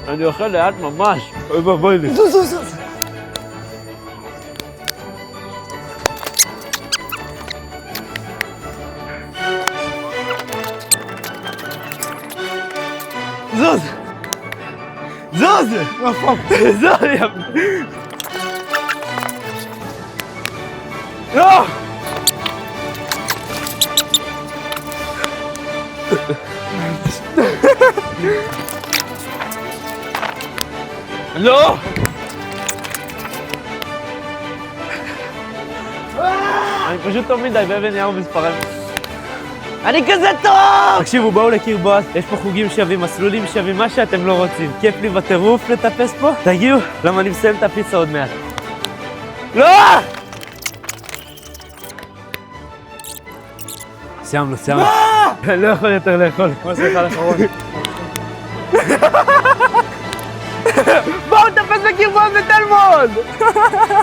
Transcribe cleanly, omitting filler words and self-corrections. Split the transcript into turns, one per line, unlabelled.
אני אוכל לאט ממש. אוי ואבוי לי.
זוז, זוז, זוז. זוז! זוז! זוז! לא!
לא! אני פשוט טוב מדי באבן יער ומספרים. אני כזה טוב! תקשיבו, בואו לקיר בוס, יש פה חוגים שווים, מסלולים שווים, מה שאתם לא רוצים. כיף לי בטירוף לטפס פה. תגיעו, למה אני מסיים את הפיצה עוד מעט. לא! סיימנו, סיימנו. אני לא יכול יותר לאכול.
מה זה אחד אחרון?
בואו נטפס לקיר בוס בתל מונד!